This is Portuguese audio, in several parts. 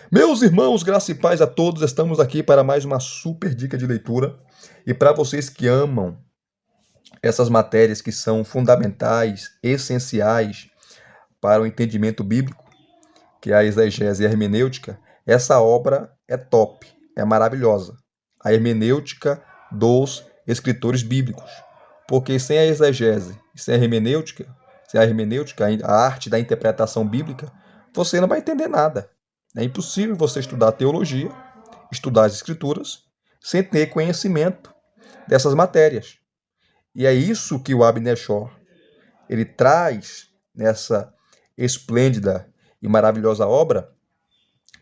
Meus irmãos, graça e paz a todos, estamos aqui para mais uma super dica de leitura. E para vocês que amam essas matérias que são fundamentais, essenciais para o entendimento bíblico, que é a exegese e a hermenêutica, essa obra é top, é maravilhosa. A hermenêutica dos escritores bíblicos. Porque sem a exegese e sem a hermenêutica, a arte da interpretação bíblica, você não vai entender nada. É impossível você estudar teologia, estudar as escrituras, sem ter conhecimento dessas matérias. E é isso que o Abner Shaw ele traz nessa esplêndida e maravilhosa obra,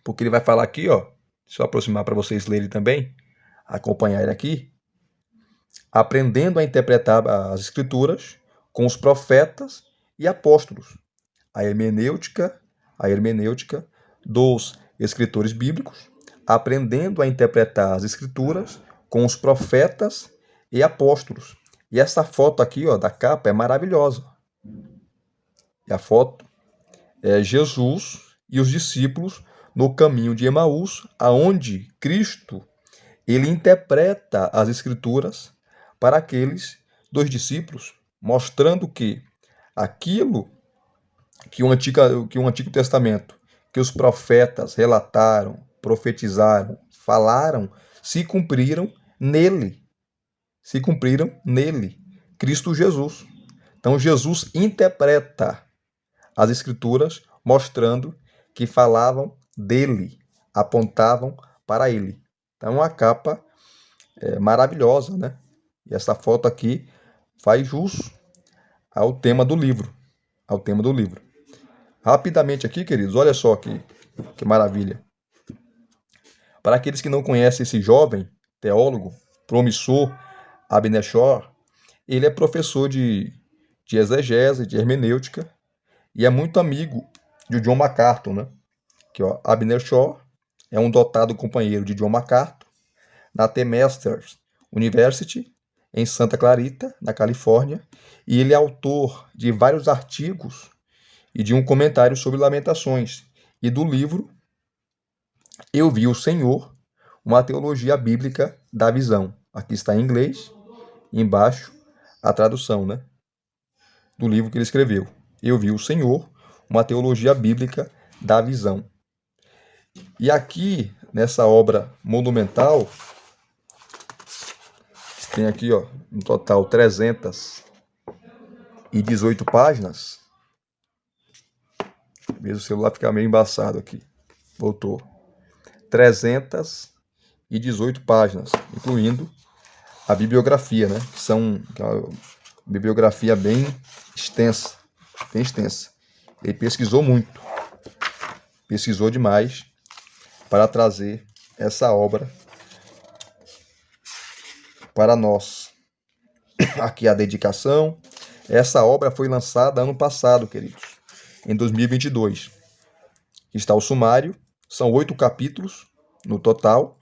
porque ele vai falar aqui, ó, deixa eu aproximar para vocês lerem também, acompanhar ele aqui, aprendendo a interpretar as escrituras com os profetas e apóstolos. A hermenêutica dos escritores bíblicos, aprendendo a interpretar as escrituras com os profetas e apóstolos. E essa foto aqui, ó, da capa é maravilhosa. E a foto é Jesus e os discípulos no caminho de Emaús, aonde Cristo ele interpreta as escrituras para aqueles dois discípulos, mostrando que aquilo que o Antigo Testamento, que os profetas relataram, profetizaram, falaram, se cumpriram nele. Se cumpriram nele, Cristo Jesus. Então Jesus interpreta as escrituras mostrando que falavam dele, apontavam para ele. Então a capa é maravilhosa, né? E essa foto aqui faz jus ao tema do livro, ao tema do livro. Rapidamente aqui, queridos, olha só que maravilha. Para aqueles que não conhecem esse jovem teólogo, promissor, Abner Shaw, ele é professor de exegese, de hermenêutica, e é muito amigo de John MacArthur, né? Que, ó, Abner Shaw é um dotado companheiro de John MacArthur na The Masters University, em Santa Clarita, na Califórnia, e ele é autor de vários artigos e de um comentário sobre Lamentações, e do livro Eu Vi o Senhor, uma teologia bíblica da visão. Aqui está em inglês, embaixo a tradução, né, do livro que ele escreveu. Eu Vi o Senhor, uma teologia bíblica da visão. E aqui, nessa obra monumental, tem aqui, ó, no total 318 páginas. Mesmo o celular ficar meio embaçado aqui. Voltou. 318 páginas, incluindo a bibliografia, né? Que é uma bibliografia bem extensa, bem extensa. Ele pesquisou muito, pesquisou demais para trazer essa obra para nós. Aqui a dedicação. Essa obra foi lançada ano passado, queridos, em 2022. Está o sumário, são 8 capítulos no total.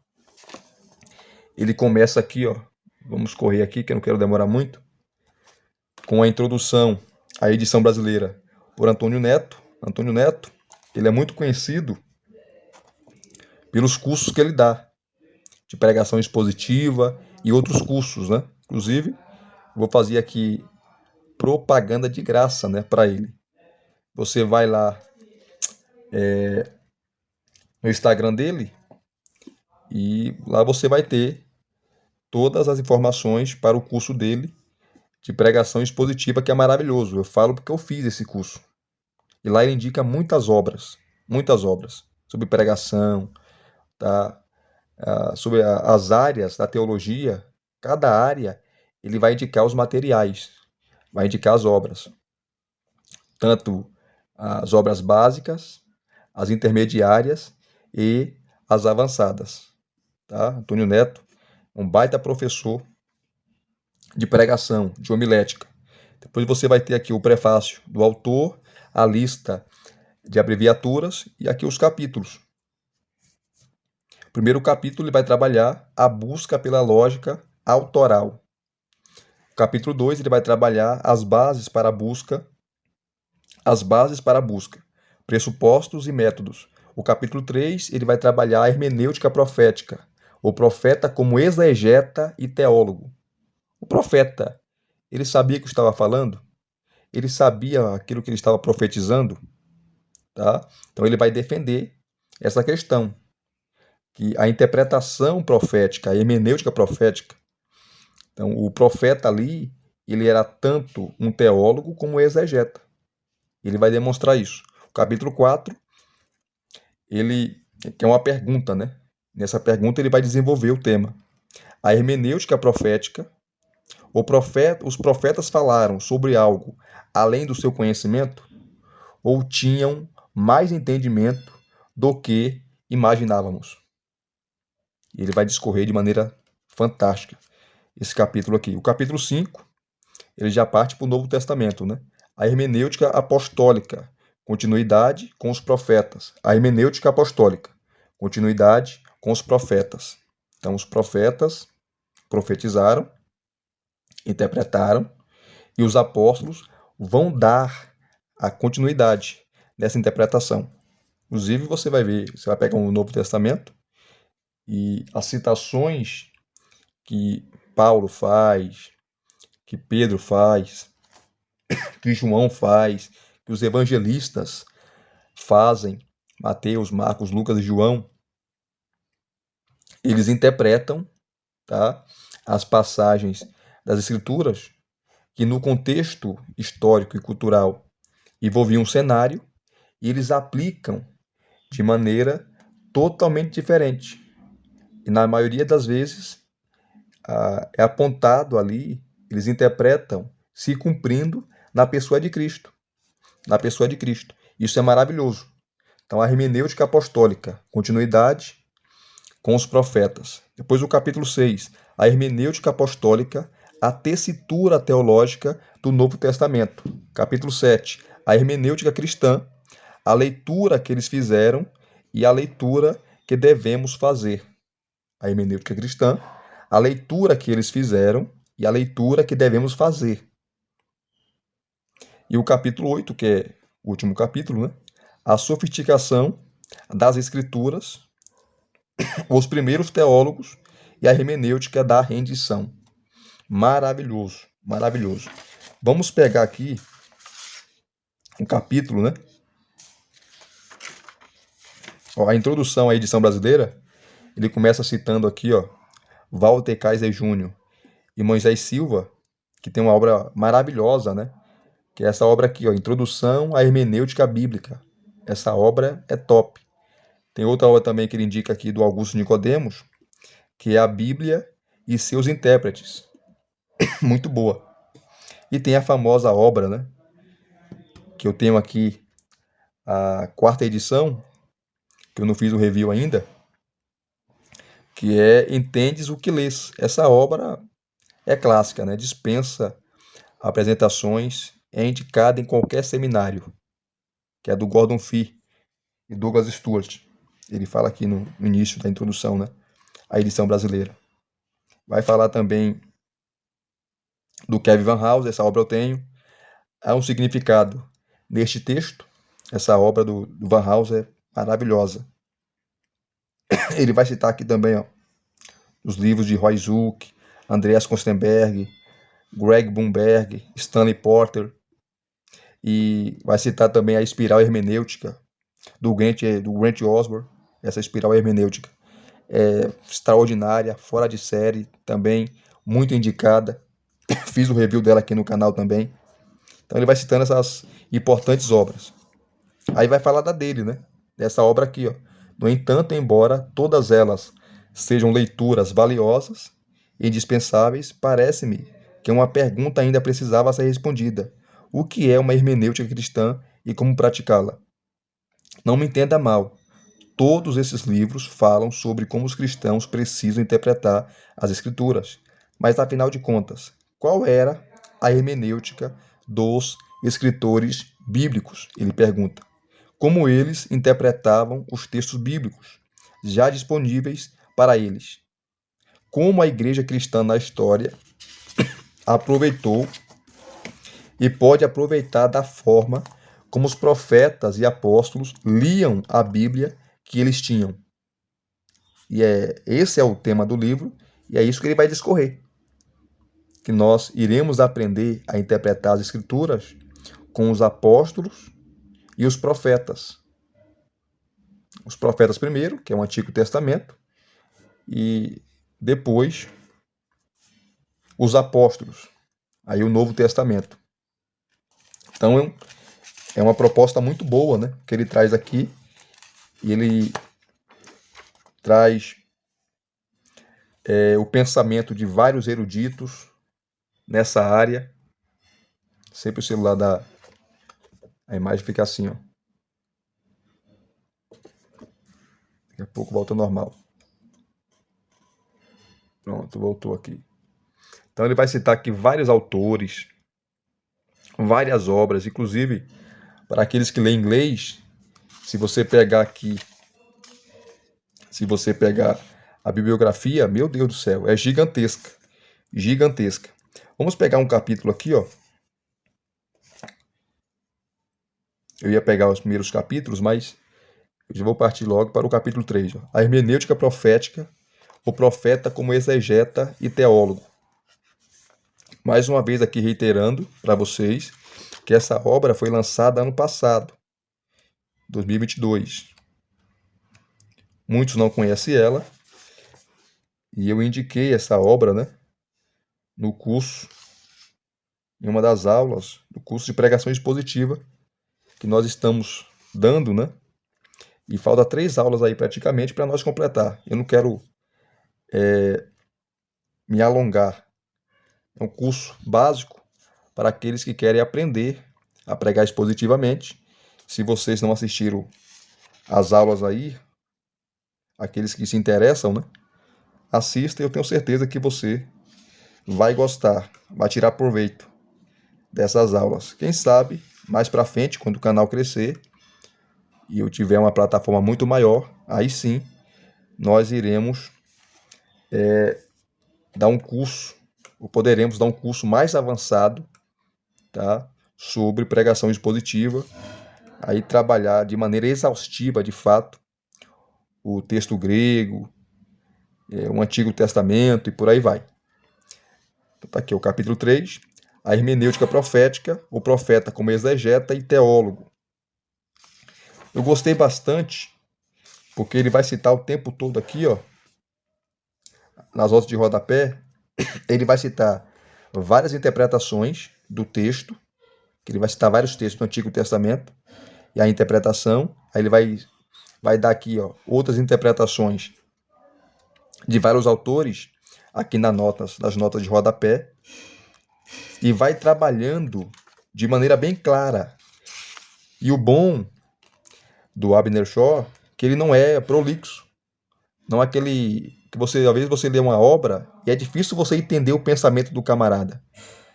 Ele começa aqui, ó, vamos correr aqui que eu não quero demorar muito, com a introdução à edição brasileira por Antônio Neto. Antônio Neto, ele é muito conhecido pelos cursos que ele dá, de pregação expositiva e outros cursos, né? Inclusive, vou fazer aqui propaganda de graça, né, para ele. Você vai lá no Instagram dele e lá você vai ter todas as informações para o curso dele de pregação expositiva, que é maravilhoso. Eu falo porque eu fiz esse curso. E lá ele indica muitas obras sobre pregação, tá? Sobre as áreas da teologia. Cada área ele vai indicar os materiais, vai indicar as obras, tanto as obras básicas, as intermediárias e as avançadas, tá? Antônio Neto, um baita professor de pregação, de homilética. Depois você vai ter aqui o prefácio do autor, a lista de abreviaturas e aqui os capítulos. O primeiro capítulo ele vai trabalhar a busca pela lógica autoral. O capítulo 2 ele vai trabalhar as bases para a busca, pressupostos e métodos. O capítulo 3, ele vai trabalhar a hermenêutica profética, o profeta como exegeta e teólogo. O profeta, ele sabia o que estava falando? Ele sabia aquilo que ele estava profetizando? Tá? Então ele vai defender essa questão, que a interpretação profética, a hermenêutica profética, então o profeta ali, ele era tanto um teólogo como um exegeta. Ele vai demonstrar isso. O capítulo 4, ele que é uma pergunta, né? Nessa pergunta ele vai desenvolver o tema. A hermenêutica profética, os profetas falaram sobre algo além do seu conhecimento ou tinham mais entendimento do que imaginávamos? E ele vai discorrer de maneira fantástica esse capítulo aqui. O capítulo 5, ele já parte para o Novo Testamento, né? A hermenêutica apostólica, continuidade com os profetas. A hermenêutica apostólica, continuidade com os profetas. Então, os profetas profetizaram, interpretaram, e os apóstolos vão dar a continuidade nessa interpretação. Inclusive, você vai ver, você vai pegar o Novo Testamento e as citações que Paulo faz, que Pedro faz, que João faz, que os evangelistas fazem, Mateus, Marcos, Lucas e João, eles interpretam, tá, as passagens das Escrituras que no contexto histórico e cultural envolviam um cenário e eles aplicam de maneira totalmente diferente. E na maioria das vezes é apontado ali, eles interpretam se cumprindo na pessoa de Cristo. Na pessoa de Cristo. Isso é maravilhoso. Então, a hermenêutica apostólica, continuidade com os profetas. Depois o capítulo 6, a hermenêutica apostólica, a tessitura teológica do Novo Testamento. Capítulo 7, a hermenêutica cristã, a leitura que eles fizeram e a leitura que devemos fazer. A hermenêutica cristã, a leitura que eles fizeram e a leitura que devemos fazer. E o capítulo 8, que é o último capítulo, né? A sofisticação das escrituras, os primeiros teólogos e a hermenêutica da rendição. Maravilhoso, maravilhoso. Vamos pegar aqui um capítulo, né? Ó, a introdução à edição brasileira, ele começa citando aqui, ó, Walter Kaiser Jr. e Moisés Silva, que tem uma obra maravilhosa, né? Que é essa obra aqui, ó, Introdução à Hermenêutica Bíblica. Essa obra é top. Tem outra obra também que ele indica aqui do Augusto Nicodemos, que é a Bíblia e seus intérpretes. Muito boa. E tem a famosa obra, né? Que eu tenho aqui, a 4ª edição, que eu não fiz o review ainda, que é Entendes o que lês. Essa obra é clássica, né? Dispensa apresentações, é indicada em qualquer seminário, que é do Gordon Fee e Douglas Stuart. Ele fala aqui no início da introdução, né? A edição brasileira. Vai falar também do Kevin Van House, essa obra eu tenho. Há um significado neste texto. Essa obra do Van House é maravilhosa. Ele vai citar aqui também, ó, os livros de Roy Zuck, Andreas Kostenberg, Greg Blumberg, Stanley Porter. E vai citar também a espiral hermenêutica do Grant Osborne. Essa espiral hermenêutica é extraordinária, fora de série, também muito indicada. Fiz o review dela aqui no canal também. Então ele vai citando essas importantes obras. Aí vai falar da dele, né? Dessa obra aqui, ó. No entanto, embora todas elas sejam leituras valiosas e indispensáveis, parece-me que uma pergunta ainda precisava ser respondida. O que é uma hermenêutica cristã e como praticá-la? Não me entenda mal. Todos esses livros falam sobre como os cristãos precisam interpretar as Escrituras. Mas, afinal de contas, qual era a hermenêutica dos escritores bíblicos? Ele pergunta. Como eles interpretavam os textos bíblicos, já disponíveis para eles? Como a igreja cristã na história aproveitou e pode aproveitar da forma como os profetas e apóstolos liam a Bíblia que eles tinham. E esse é o tema do livro, e é isso que ele vai discorrer. Que nós iremos aprender a interpretar as Escrituras com os apóstolos e os profetas. Os profetas primeiro, que é o Antigo Testamento, e depois os apóstolos, aí o Novo Testamento. Então é uma proposta muito boa, né, que ele traz aqui, e ele traz o pensamento de vários eruditos nessa área. Sempre o celular a imagem fica assim, ó. Daqui a pouco volta ao normal. Pronto, voltou aqui. Então ele vai citar aqui vários autores, várias obras, inclusive para aqueles que lêem inglês, se você pegar a bibliografia, meu Deus do céu, é gigantesca, gigantesca. Vamos pegar um capítulo aqui, ó. Eu ia pegar os primeiros capítulos, mas eu já vou partir logo para o capítulo 3. Ó. A hermenêutica profética, o profeta como exegeta e teólogo. Mais uma vez aqui reiterando para vocês que essa obra foi lançada ano passado, 2022. Muitos não conhecem ela, e eu indiquei essa obra, né, no curso, em uma das aulas, do curso de pregação expositiva, que nós estamos dando, né, e falta 3 aulas aí praticamente para nós completar. Eu não quero me alongar. É um curso básico para aqueles que querem aprender a pregar expositivamente. Se vocês não assistiram às aulas aí, aqueles que se interessam, né, assista, eu tenho certeza que você vai gostar, vai tirar proveito dessas aulas. Quem sabe, mais para frente, quando o canal crescer e eu tiver uma plataforma muito maior, aí sim, nós iremos dar um curso, ou poderemos dar um curso mais avançado, tá, sobre pregação expositiva, aí trabalhar de maneira exaustiva, de fato, o texto grego, o Antigo Testamento e por aí vai. Então, tá aqui o capítulo 3, a hermenêutica profética, o profeta como exegeta e teólogo. Eu gostei bastante, porque ele vai citar o tempo todo aqui, ó, nas notas de rodapé, ele vai citar várias interpretações do texto, que ele vai citar vários textos do Antigo Testamento, e a interpretação, aí ele vai dar aqui, ó, outras interpretações de vários autores, aqui nas notas de rodapé, e vai trabalhando de maneira bem clara. E o bom do Abner Shaw, que ele não é prolixo, não é aquele que às vezes você lê uma obra e é difícil você entender o pensamento do camarada.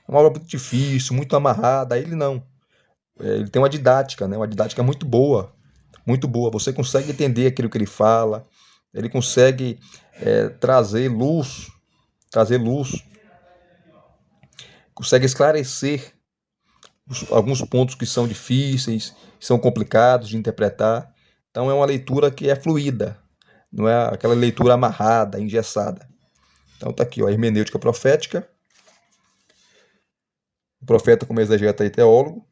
É uma obra muito difícil, muito amarrada, ele não. Ele tem uma didática, né? Uma didática muito boa, muito boa. Você consegue entender aquilo que ele fala, ele consegue trazer luz, consegue esclarecer alguns pontos que são difíceis, que são complicados de interpretar. Então é uma leitura que é fluida, não é aquela leitura amarrada, engessada. Então tá aqui, ó, a hermenêutica profética, o profeta como exegeta e teólogo.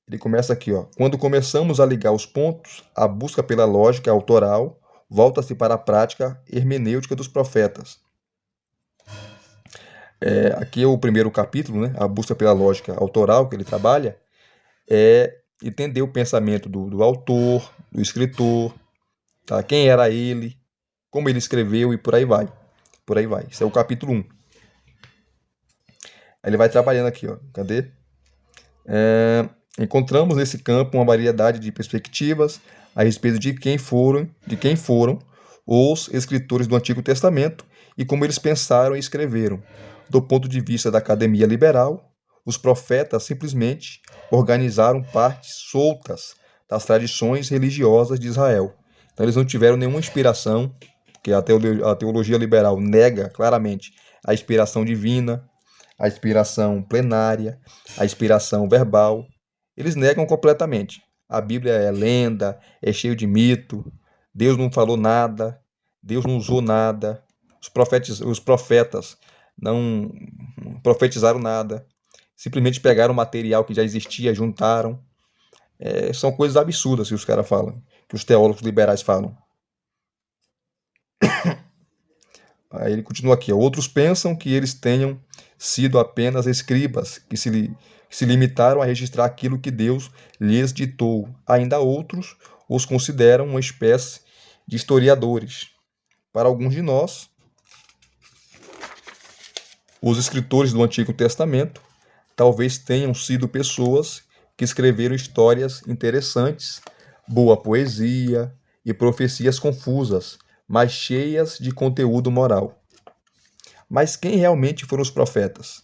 Ele começa aqui, ó. Quando começamos a ligar os pontos, a busca pela lógica autoral volta-se para a prática hermenêutica dos profetas. Aqui é o primeiro capítulo, né? A busca pela lógica autoral que ele trabalha é entender o pensamento do autor, do escritor, tá? Quem era ele, como ele escreveu e por aí vai. Por aí vai. Esse é o capítulo 1. Aí ele vai trabalhando aqui, ó. Cadê? Encontramos nesse campo uma variedade de perspectivas a respeito de quem foram os escritores do Antigo Testamento e como eles pensaram e escreveram. Do ponto de vista da academia liberal, os profetas simplesmente organizaram partes soltas das tradições religiosas de Israel. Então eles não tiveram nenhuma inspiração, porque a teologia liberal nega claramente a inspiração divina, a inspiração plenária, a inspiração verbal. Eles negam completamente. a Bíblia é lenda, é cheio de mito, Deus não falou nada, Deus não usou nada, os profetas não profetizaram nada, simplesmente pegaram o material que já existia, juntaram. São coisas absurdas que os caras falam, que os teólogos liberais falam. Aí ele continua aqui, ó. Outros pensam que eles tenham sido apenas escribas, que se limitaram a registrar aquilo que Deus lhes ditou. Ainda outros os consideram uma espécie de historiadores. Para alguns de nós, os escritores do Antigo Testamento talvez tenham sido pessoas que escreveram histórias interessantes, boa poesia e profecias confusas, mas cheias de conteúdo moral. Mas quem realmente foram os profetas?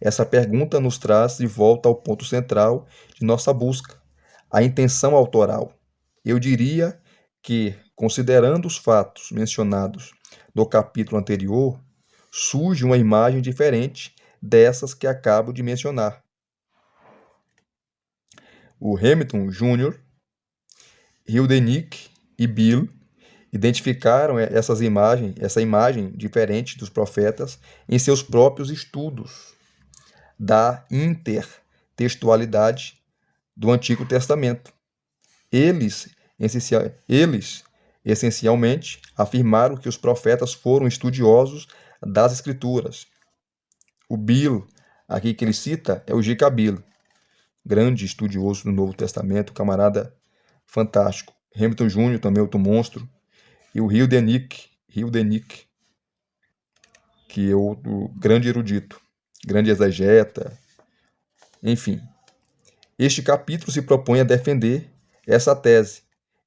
Essa pergunta nos traz de volta ao ponto central de nossa busca, a intenção autoral. Eu diria que, considerando os fatos mencionados no capítulo anterior, surge uma imagem diferente dessas que acabo de mencionar. O Hamilton Jr., Hildenick e Bill identificaram essa imagem diferente dos profetas em seus próprios estudos da intertextualidade do Antigo Testamento. Eles, essencialmente, afirmaram que os profetas foram estudiosos das Escrituras. O Bill, aqui que ele cita, é o G.K. Bill, grande estudioso do Novo Testamento, camarada fantástico. Hamilton Jr., também outro monstro. E o Hildenick, que é outro grande erudito, grande exegeta, enfim. Este capítulo se propõe a defender essa tese.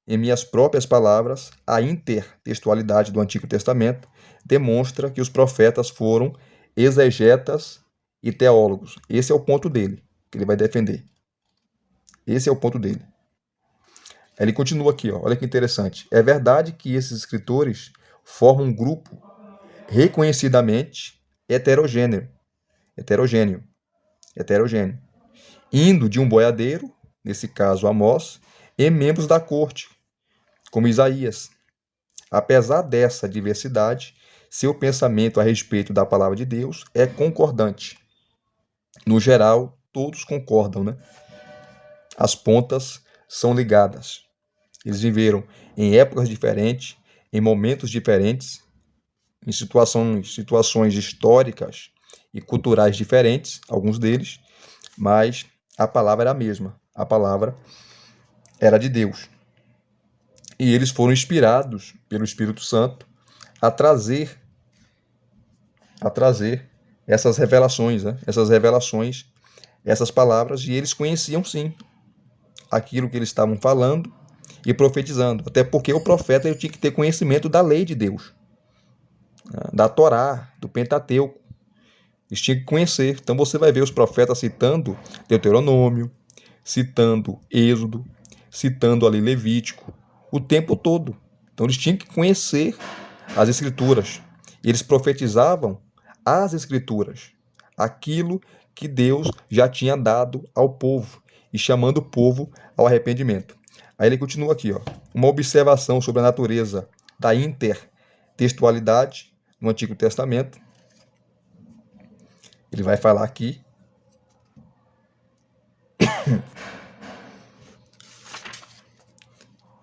Em minhas próprias palavras, a intertextualidade do Antigo Testamento demonstra que os profetas foram exegetas e teólogos. Esse é o ponto dele, que ele vai defender. Esse é o ponto dele. Ele continua aqui, ó. Olha que interessante. É verdade que esses escritores formam um grupo reconhecidamente heterogêneo, indo de um boiadeiro, nesse caso Amós, e membros da corte, como Isaías. Apesar dessa diversidade, seu pensamento a respeito da palavra de Deus é concordante. No geral, todos concordam, né? As pontas são ligadas. Eles viveram em épocas diferentes, em momentos diferentes, em situações históricas e culturais diferentes, alguns deles, mas a palavra era a mesma. A palavra era de Deus. E eles foram inspirados pelo Espírito Santo a trazer essas revelações, né? Essas palavras, e eles conheciam sim aquilo que eles estavam falando e profetizando. Até porque o profeta ele tinha que ter conhecimento da lei de Deus, da Torá, do Pentateuco. Eles tinham que conhecer. Então você vai ver os profetas citando Deuteronômio, citando Êxodo, citando ali Levítico, o tempo todo. Então eles tinham que conhecer as Escrituras. Eles profetizavam as Escrituras, aquilo que Deus já tinha dado ao povo e chamando o povo ao arrependimento. Aí ele continua aqui, ó, uma observação sobre a natureza da intertextualidade no Antigo Testamento. Ele vai falar aqui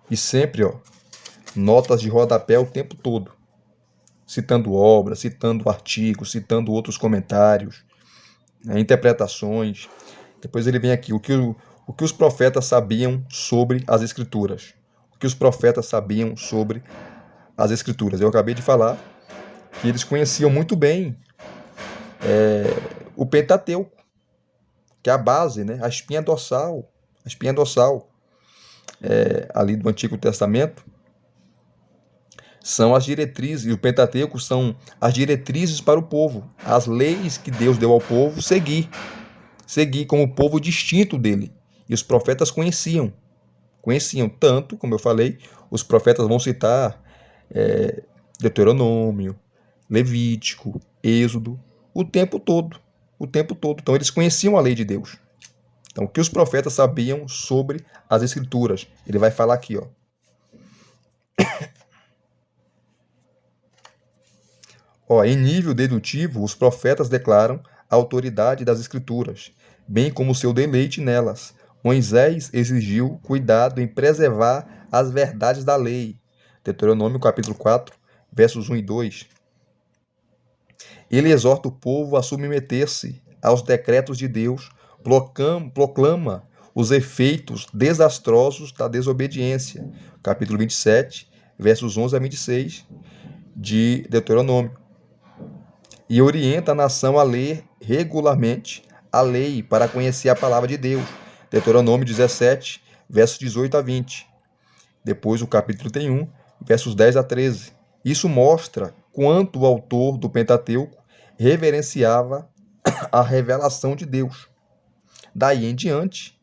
e sempre, ó, notas de rodapé o tempo todo, citando obras, citando artigos, citando outros comentários, né, interpretações. Depois ele vem aqui, o que os profetas sabiam sobre as Escrituras. O que os profetas sabiam sobre as Escrituras. Eu acabei de falar que eles conheciam muito bem o Pentateuco, que é a base, né, a espinha dorsal ali do Antigo Testamento. São as diretrizes, e o Pentateuco são as diretrizes para o povo, as leis que Deus deu ao povo seguir como o povo distinto dele. E os profetas conheciam tanto, como eu falei, os profetas vão citar Deuteronômio, Levítico, Êxodo, o tempo todo. Então eles conheciam a lei de Deus. Então, o que os profetas sabiam sobre as Escrituras? Ele vai falar aqui, ó. Em nível dedutivo, os profetas declaram a autoridade das Escrituras, bem como seu deleite nelas. Moisés exigiu cuidado em preservar as verdades da lei. Deuteronômio capítulo 4, versos 1 e 2. Ele exorta o povo a submeter-se aos decretos de Deus, proclama os efeitos desastrosos da desobediência. Capítulo 27, versos 11 a 26 de Deuteronômio. E orienta a nação a ler regularmente a lei para conhecer a palavra de Deus. Deuteronômio 17, versos 18 a 20. Depois o capítulo 31, versos 10 a 13. Isso mostra quanto o autor do Pentateuco reverenciava a revelação de Deus. Daí em diante,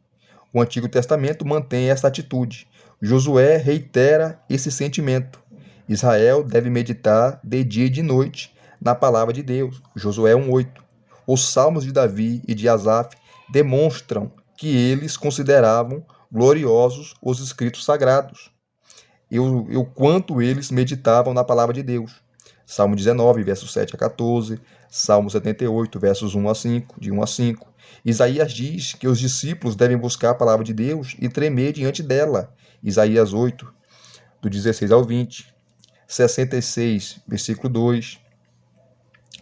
o Antigo Testamento mantém essa atitude. Josué reitera esse sentimento. Israel deve meditar de dia e de noite na palavra de Deus. Josué 1:8. Os salmos de Davi e de Asaf demonstram que eles consideravam gloriosos os escritos sagrados e o quanto eles meditavam na palavra de Deus. Salmo 19, versos 7 a 14, Salmo 78, versos 1 a 5, de 1 a 5. Isaías diz que os discípulos devem buscar a palavra de Deus e tremer diante dela. Isaías 8, do 16 ao 20. 66, versículo 2.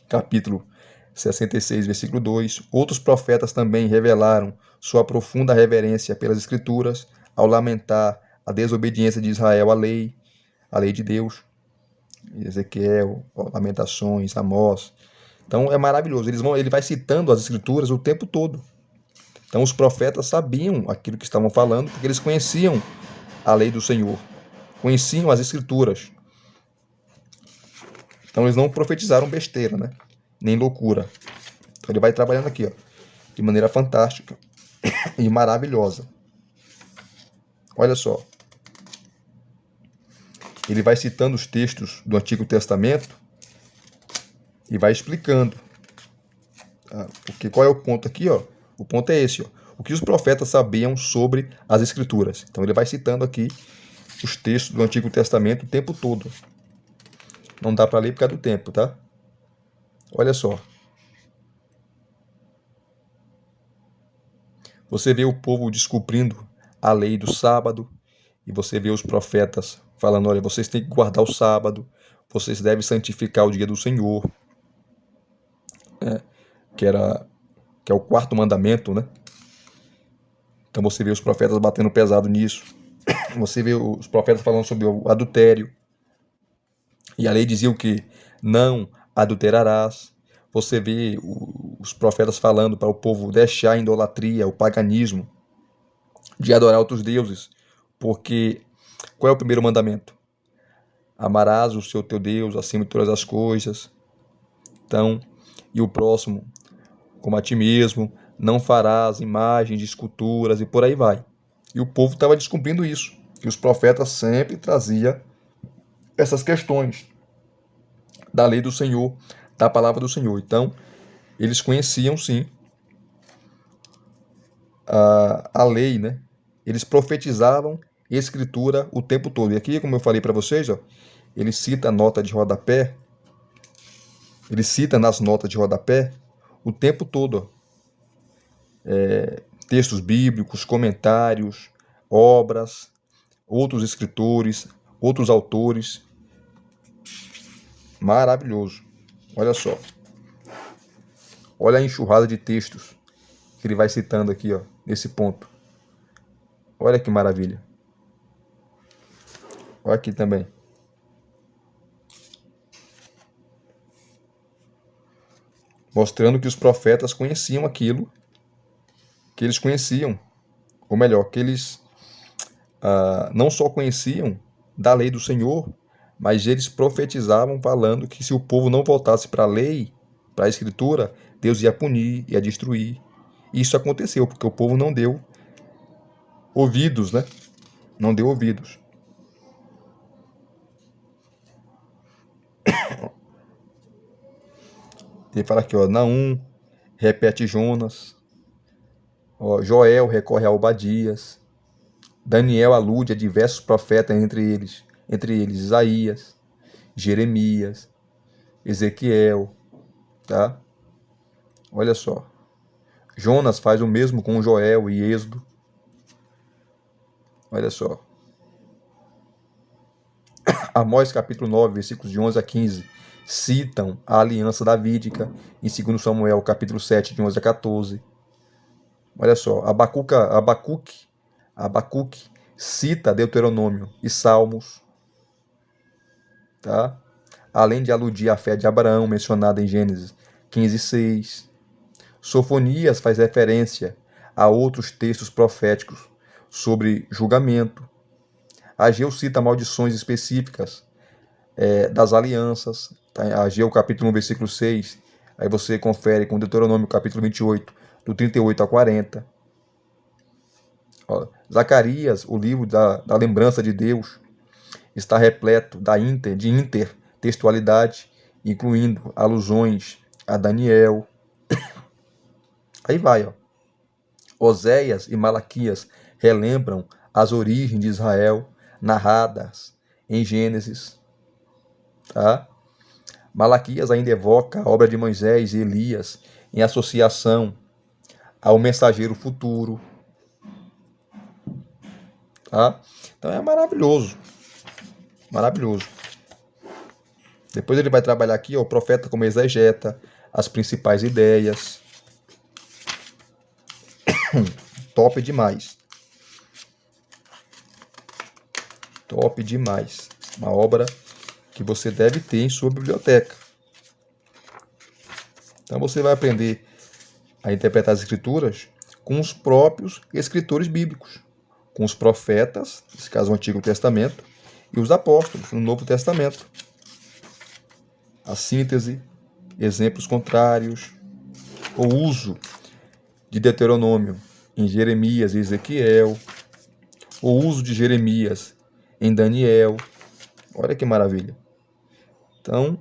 Capítulo 66, versículo 2. Outros profetas também revelaram sua profunda reverência pelas Escrituras ao lamentar a desobediência de Israel à lei de Deus. Ezequiel, Lamentações, Amós. Então é maravilhoso. Ele vai citando as Escrituras o tempo todo. Então os profetas sabiam aquilo que estavam falando, porque eles conheciam a lei do Senhor, conheciam as Escrituras. Então eles não profetizaram besteira, né? Nem loucura. Então ele vai trabalhando aqui, ó, de maneira fantástica e maravilhosa. Olha só. Ele vai citando os textos do Antigo Testamento e vai explicando. Porque qual é o ponto aqui, ó? O ponto é esse, ó. O que os profetas sabiam sobre as Escrituras. Então ele vai citando aqui os textos do Antigo Testamento o tempo todo. Não dá para ler por causa do tempo, tá? Olha só. Você vê o povo descumprindo a lei do sábado, e você vê os profetas falando, olha, vocês têm que guardar o sábado, vocês devem santificar o dia do Senhor, que é o quarto mandamento, né? Então você vê os profetas batendo pesado nisso. Você vê os profetas falando sobre o adultério. E a lei dizia o quê? Não adulterarás. Você vê os profetas falando para o povo deixar a idolatria, o paganismo, de adorar outros deuses. Porque qual é o primeiro mandamento? Amarás o seu teu Deus acima de todas as coisas. Então, e o próximo, como a ti mesmo, não farás imagens de esculturas e por aí vai. E o povo estava descumprindo isso. E os profetas sempre traziam essas questões da lei do Senhor, da palavra do Senhor. Então, eles conheciam sim a lei, né? Eles profetizavam escritura o tempo todo. E aqui, como eu falei para vocês, ó, ele cita a nota de rodapé, ele cita nas notas de rodapé o tempo todo, ó. Textos bíblicos, comentários, obras, outros escritores, outros autores. Maravilhoso. Olha só. Olha a enxurrada de textos que ele vai citando aqui, ó, nesse ponto. Olha que maravilha. Olha aqui também. Mostrando que os profetas conheciam aquilo que eles conheciam. Ou melhor, que eles não só conheciam da lei do Senhor, mas eles profetizavam falando que se o povo não voltasse para a lei, para a escritura, Deus ia punir, ia destruir. E isso aconteceu, porque o povo não deu ouvidos, né? Não deu ouvidos. Ele fala aqui, ó, Naum repete Jonas. Ó, Joel recorre a Obadias. Daniel alude a diversos profetas, entre eles Isaías, Jeremias, Ezequiel, tá? Olha só. Jonas faz o mesmo com Joel e Êxodo. Olha só. Amós capítulo 9, versículos de 11 a 15, citam a aliança davídica. Em 2 Samuel capítulo 7, de 11 a 14. Olha só, Abacuque cita Deuteronômio e Salmos, tá? Além de aludir à fé de Abraão, mencionada em Gênesis 15:6. Sofonias faz referência a outros textos proféticos sobre julgamento. Ageu cita maldições específicas das alianças. Tá? Ageu capítulo 1, versículo 6. Aí você confere com Deuteronômio capítulo 28, do 38 a 40. Ó, Zacarias, o livro da lembrança de Deus, está repleto de intertextualidade, incluindo alusões a Daniel. Aí vai, ó. Oséias e Malaquias relembram as origens de Israel, narradas em Gênesis. Tá? Malaquias ainda evoca a obra de Moisés e Elias em associação ao mensageiro futuro. Tá? Então é maravilhoso. Maravilhoso. Depois ele vai trabalhar aqui, ó, o profeta como exegeta, as principais ideias. Top demais. Top demais. Uma obra que você deve ter em sua biblioteca. Então você vai aprender a interpretar as escrituras com os próprios escritores bíblicos, com os profetas, nesse caso o Antigo Testamento, e os apóstolos no Novo Testamento. A síntese, exemplos contrários, o uso de Deuteronômio em Jeremias e Ezequiel, o uso de Jeremias em Daniel. Olha que maravilha. Então,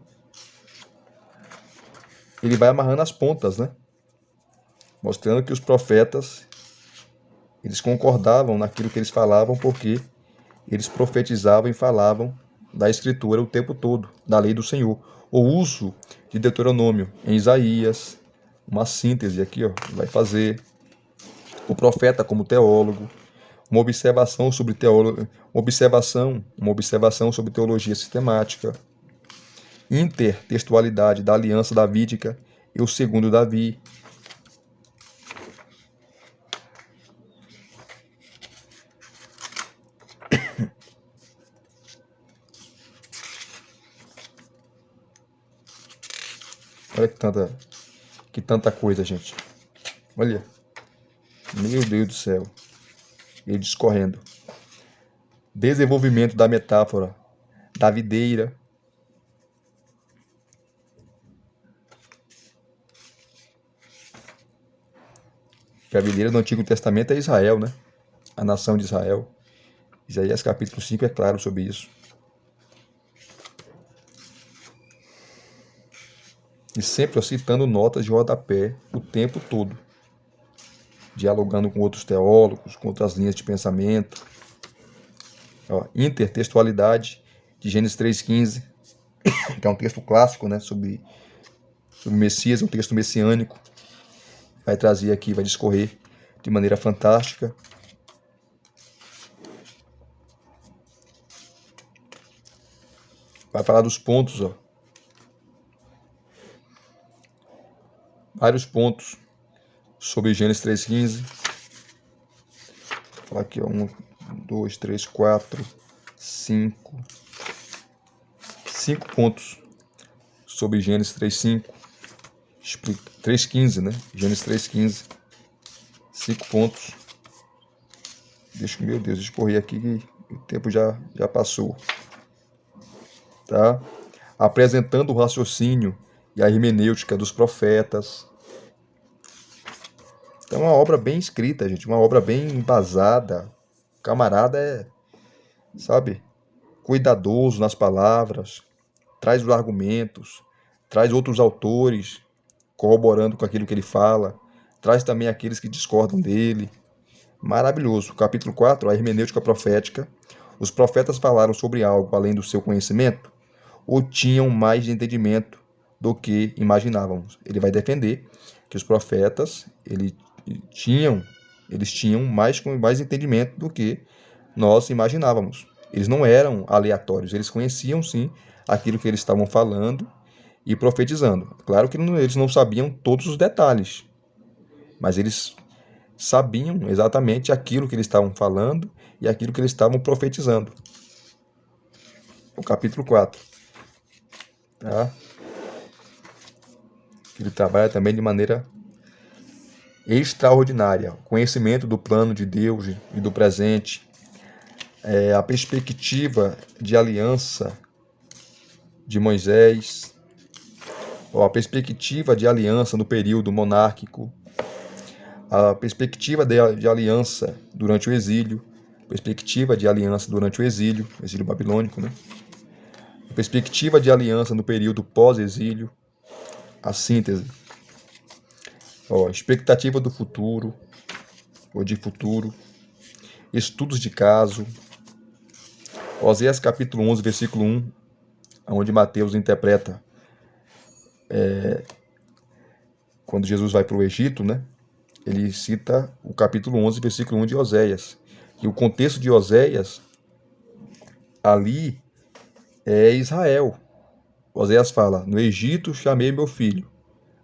ele vai amarrando as pontas, né? Mostrando que os profetas, eles concordavam naquilo que eles falavam, porque eles profetizavam e falavam da Escritura o tempo todo, da lei do Senhor. O uso de Deuteronômio em Isaías, uma síntese aqui, ó, vai fazer. O profeta como teólogo, uma observação sobre sobre teologia sistemática, intertextualidade da aliança davídica e o segundo Davi. Olha que tanta coisa, gente. Olha. Meu Deus do céu. Ele discorrendo. Desenvolvimento da metáfora da videira. Que a videira do Antigo Testamento é Israel, né? A nação de Israel. Isaías capítulo 5 é claro sobre isso. E sempre citando notas de rodapé o tempo todo. Dialogando com outros teólogos, com outras linhas de pensamento. Ó, intertextualidade de Gênesis 3,15, que é um texto clássico, né, sobre Messias, um texto messiânico. Vai trazer aqui, vai discorrer de maneira fantástica. Vai falar dos pontos, ó. Vários pontos sobre Gênesis 3,15. Vou falar aqui, ó, 1, 2, 3, 4, 5. 5 pontos sobre Gênesis 3,5. 3,15, né? Gênesis 3,15. 5 pontos. Deixa, meu Deus, escorrer aqui que o tempo já passou. Tá? Apresentando o raciocínio e a hermenêutica dos profetas. Então é uma obra bem escrita, gente. Uma obra bem embasada. O camarada é, sabe, cuidadoso nas palavras. Traz os argumentos. Traz outros autores corroborando com aquilo que ele fala. traz também aqueles que discordam dele. Maravilhoso. Capítulo 4, a hermenêutica profética. Os profetas falaram sobre algo além do seu conhecimento ou tinham mais de entendimento do que imaginávamos? Ele vai defender que os profetas eles tinham mais entendimento do que nós imaginávamos. Eles não eram aleatórios, eles conheciam sim aquilo que eles estavam falando e profetizando. Claro que eles não sabiam todos os detalhes, mas eles sabiam exatamente aquilo que eles estavam falando e aquilo que eles estavam profetizando. O capítulo 4. Tá? Ele trabalha também de maneira extraordinária. Conhecimento do plano de Deus e do presente. A perspectiva de aliança de Moisés. A perspectiva de aliança no período monárquico. A perspectiva de aliança durante o exílio. Perspectiva de aliança durante o exílio babilônico, né? A perspectiva de aliança no período pós-exílio. A síntese. Expectativa do futuro, ou de futuro. Estudos de caso. Oséias capítulo 11, versículo 1, onde Mateus interpreta quando Jesus vai para o Egito, né? Ele cita o capítulo 11, versículo 1 de Oséias. E o contexto de Oséias ali é Israel. Oséias fala, no Egito chamei meu filho.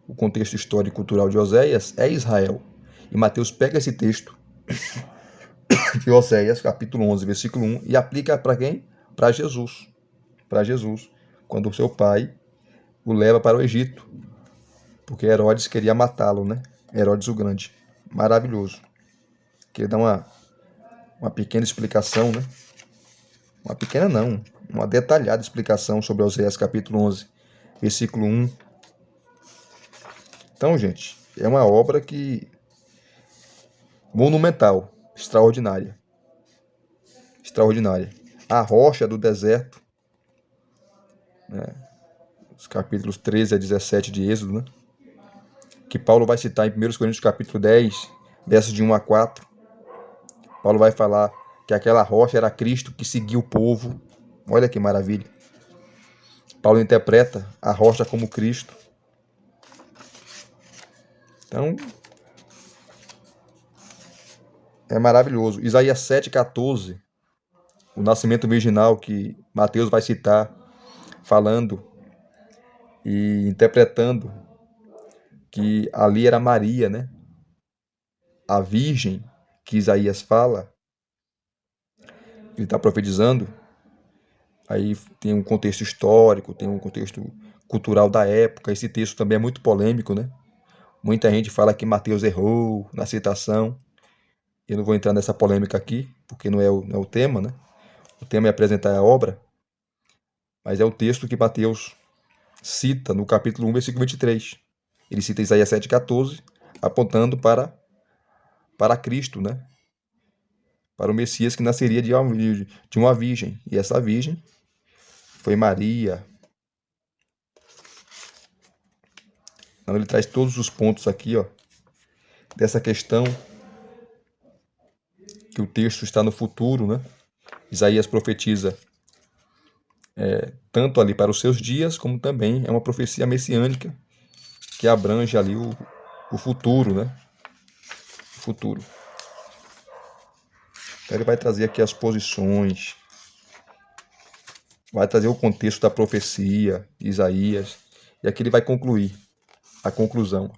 O contexto histórico e cultural de Oséias é Israel. E Mateus pega esse texto de Oséias, capítulo 11, versículo 1, e aplica para quem? Para Jesus. Para Jesus. Quando o seu pai o leva para o Egito. Porque Herodes queria matá-lo, né? Herodes o Grande. Maravilhoso. Queria dar uma pequena explicação, né? Uma pequena não, uma detalhada explicação sobre Oséias capítulo 11, versículo 1. Então, gente, é uma obra monumental, extraordinária. Extraordinária. A rocha do deserto, né? Os capítulos 13 a 17 de Êxodo, né? Que Paulo vai citar em 1 Coríntios capítulo 10, versos de 1 a 4. Paulo vai falar que aquela rocha era Cristo que seguia o povo. Olha que maravilha. Paulo interpreta a rocha como Cristo. Então, é maravilhoso. Isaías 7,14, o nascimento virginal que Mateus vai citar, falando e interpretando que ali era Maria, né? A virgem que Isaías fala, ele está profetizando. Aí tem um contexto histórico, tem um contexto cultural da época. Esse texto também é muito polêmico, né? Muita gente fala que Mateus errou na citação. Eu não vou entrar nessa polêmica aqui, porque não é o tema, né? O tema é apresentar a obra. Mas é o texto que Mateus cita no capítulo 1, versículo 23. Ele cita Isaías 7,14, apontando para Cristo, né? Para o Messias que nasceria de uma virgem. E essa virgem foi Maria. Então ele traz todos os pontos aqui, ó, dessa questão que o texto está no futuro, né? Isaías profetiza tanto ali para os seus dias, como também é uma profecia messiânica que abrange ali o futuro, né? O futuro. Então ele vai trazer aqui as posições, vai trazer o contexto da profecia de Isaías, e aqui ele vai concluir a conclusão.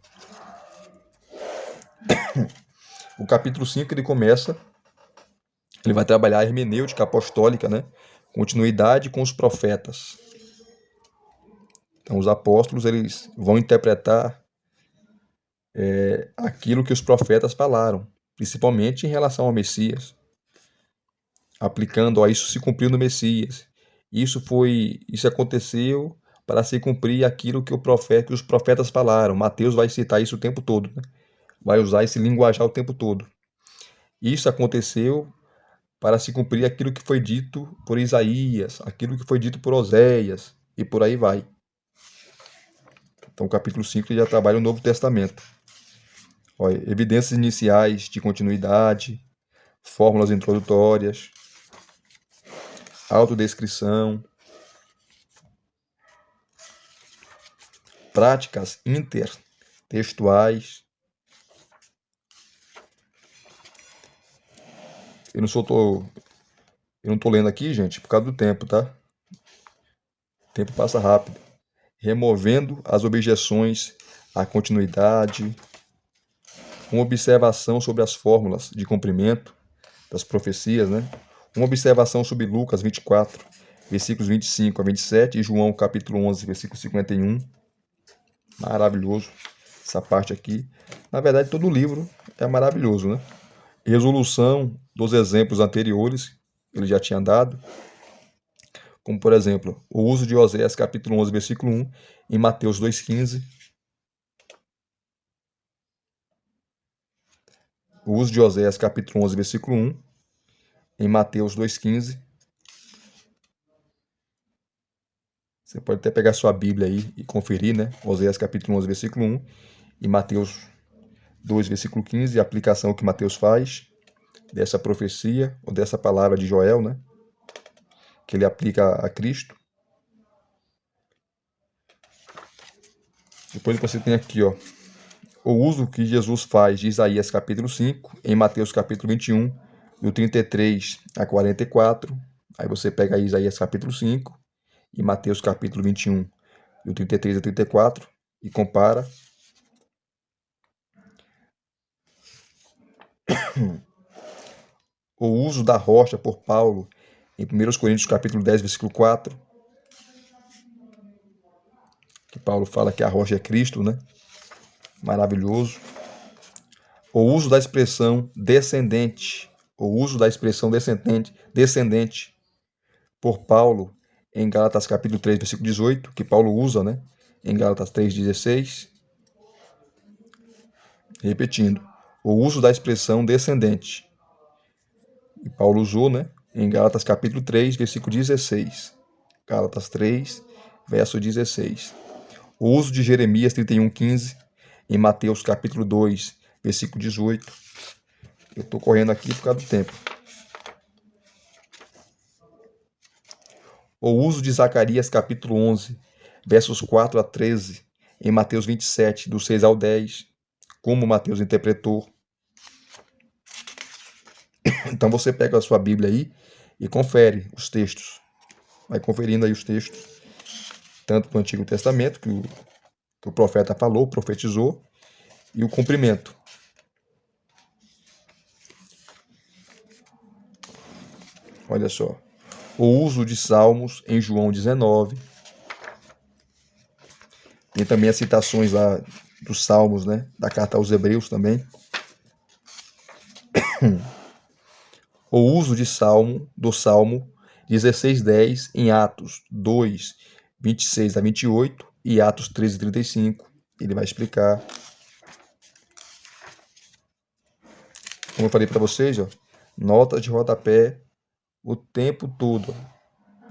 O capítulo 5 ele começa, ele vai trabalhar a hermenêutica apostólica, né? Continuidade com os profetas. Então os apóstolos eles vão interpretar aquilo que os profetas falaram, principalmente em relação ao Messias, aplicando, isso se cumpriu no Messias. Isso aconteceu para se cumprir aquilo que os profetas falaram. Mateus vai citar isso o tempo todo, né? Vai usar esse linguajar o tempo todo. Isso aconteceu para se cumprir aquilo que foi dito por Isaías, aquilo que foi dito por Oséias, e por aí vai. Então, o capítulo 5 já trabalha o Novo Testamento. Olha, evidências iniciais de continuidade, fórmulas introdutórias, autodescrição, práticas intertextuais. Eu não tô lendo aqui, gente, por causa do tempo, tá? O tempo passa rápido. Removendo as objeções à continuidade, uma observação sobre as fórmulas de cumprimento das profecias, né? Uma observação sobre Lucas 24, versículos 25 a 27 e João capítulo 11, versículo 51. Maravilhoso essa parte aqui. Na verdade, todo o livro é maravilhoso, né? Resolução dos exemplos anteriores, ele já tinha dado, como por exemplo, o uso de Oséias capítulo 11, versículo 1 em Mateus 2,15. O uso de Oséias capítulo 11, versículo 1 em Mateus 2,15. Você pode até pegar sua Bíblia aí e conferir, né? Oséias capítulo 11, versículo 1 e Mateus 2, versículo 15, a aplicação que Mateus faz dessa profecia, ou dessa palavra de Joel, né? Que ele aplica a Cristo. Depois você tem aqui, ó, o uso que Jesus faz de Isaías capítulo 5, em Mateus capítulo 21, do 33 a 44. Aí você pega aí Isaías capítulo 5 e Mateus capítulo 21, do 33 a 34, e compara. O uso da rocha por Paulo em 1 Coríntios capítulo 10, versículo 4, que Paulo fala que a rocha é Cristo, né? Maravilhoso. O uso da expressão descendente, descendente por Paulo em Gálatas capítulo 3, versículo 18, que Paulo usa, né? Em Gálatas 3,16. Repetindo, o uso da expressão descendente. E Paulo usou, né? Em Gálatas capítulo 3, versículo 16. Gálatas 3, verso 16. O uso de Jeremias 31,15 em Mateus capítulo 2, versículo 18. Eu estou correndo aqui por causa do tempo. O uso de Zacarias capítulo 11, versos 4 a 13, em Mateus 27, do 6 ao 10, como Mateus interpretou. Então você pega a sua Bíblia aí e confere os textos. Vai conferindo aí os textos, tanto do Antigo Testamento, que o profeta falou, profetizou, e o cumprimento. Olha só. O uso de Salmos em João 19. Tem também as citações lá dos Salmos, né? Da carta aos Hebreus também. O uso de do Salmo 16:10 em Atos 2, 26 a 28 e Atos 13:35. Ele vai explicar. Como eu falei para vocês, ó, notas de rodapé o tempo todo.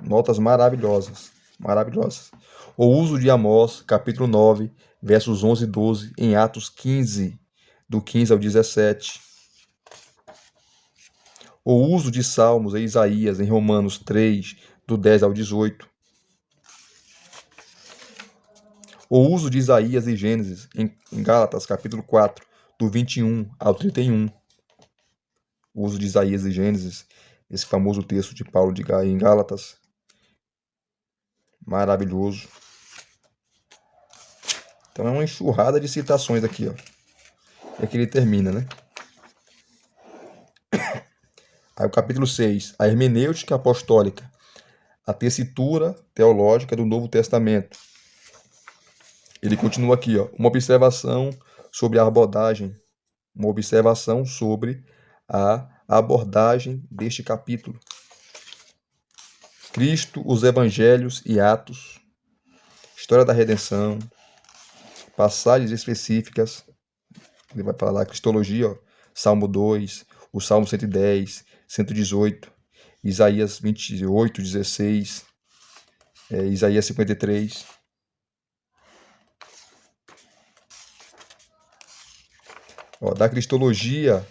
Notas maravilhosas. Maravilhosas. O uso de Amós, capítulo 9, versos 11 e 12, em Atos 15, do 15 ao 17. O uso de Salmos e Isaías em Romanos 3, do 10 ao 18. O uso de Isaías e Gênesis em Gálatas, capítulo 4, do 21 ao 31. O uso de Isaías e Gênesis, esse famoso texto de Paulo em Gálatas. Maravilhoso. Então é uma enxurrada de citações aqui, ó. E aqui ele termina, né? Aí o capítulo 6, a hermenêutica apostólica, a tessitura teológica do Novo Testamento. Ele continua aqui, ó, uma observação sobre a abordagem deste capítulo. Cristo, os Evangelhos e Atos, história da redenção, passagens específicas. Ele vai falar cristologia, ó, Salmo 2, o Salmo 110, 118, Isaías 28, 16, Isaías 53. Ó, da cristologia,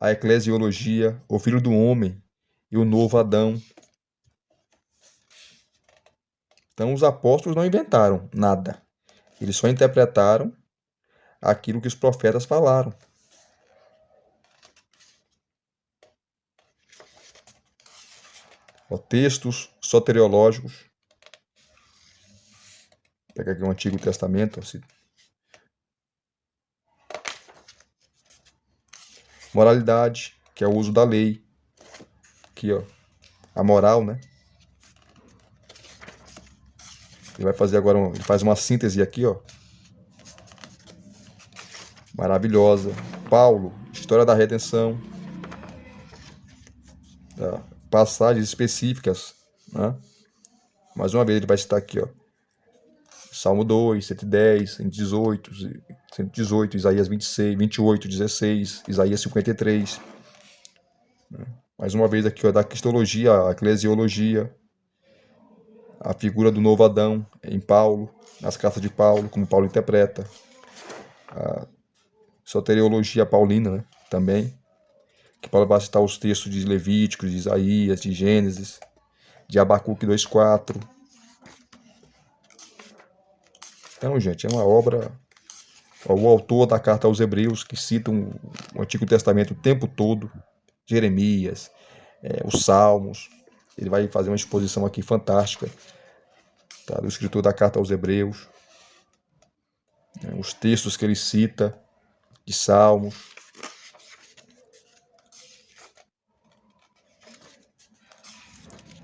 a eclesiologia, o Filho do Homem e o novo Adão. Então, os apóstolos não inventaram nada. Eles só interpretaram aquilo que os profetas falaram. Ó, textos soteriológicos. Vou pegar aqui o Antigo Testamento. Moralidade, que é o uso da lei. Aqui, ó, a moral, né? Ele vai fazer agora, ele faz uma síntese aqui, ó. Maravilhosa. Paulo, história da redenção. Tá? Passagens específicas, né? Mais uma vez ele vai citar aqui, ó. Salmo 2, 110, 118, Isaías 26, 28, 16, Isaías 53. Mais uma vez aqui, ó, da cristologia, a eclesiologia, a figura do novo Adão em Paulo, nas cartas de Paulo, como Paulo interpreta. A soteriologia paulina, né, também, que Paulo vai citar os textos de Levíticos, de Isaías, de Gênesis, de Abacuque 2:4. Então, gente, é uma obra. O autor da carta aos Hebreus, que cita o Antigo Testamento o tempo todo, Jeremias, os Salmos, ele vai fazer uma exposição aqui fantástica, tá, do escritor da carta aos Hebreus, os textos que ele cita de Salmos.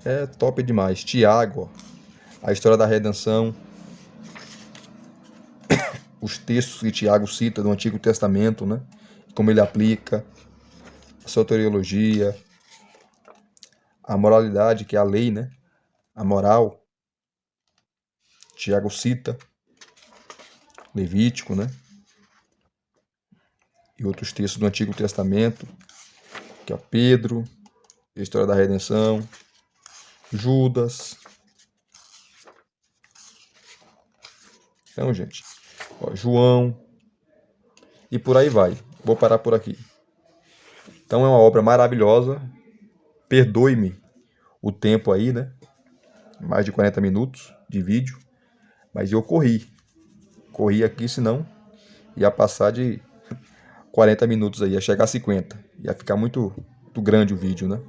É top demais. Tiago, a história da redenção, os textos que Tiago cita do Antigo Testamento, né? Como ele aplica, a soteriologia, a moralidade, que é a lei, né? A moral, Tiago cita, Levítico, né? E outros textos do Antigo Testamento, que é Pedro, a história da redenção, Judas. Então, gente, ó, João, e por aí vai. Vou parar por aqui. Então é uma obra maravilhosa. Perdoe-me o tempo aí, né? Mais de 40 minutos de vídeo. Mas eu corri. Corri aqui, senão ia passar de 40 minutos aí, ia chegar a 50. Ia ficar muito grande o vídeo, né?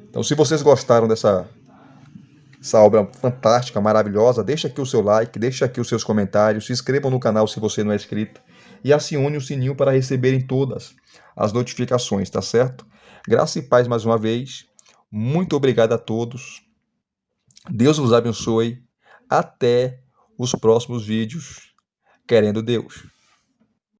Então, se vocês gostaram dessa obra fantástica, maravilhosa, deixa aqui o seu like, deixa aqui os seus comentários, se inscrevam no canal se você não é inscrito e acione o sininho para receberem todas as notificações, tá certo? Graça e paz mais uma vez. Muito obrigado a todos. Deus os abençoe. Até os próximos vídeos, querendo Deus.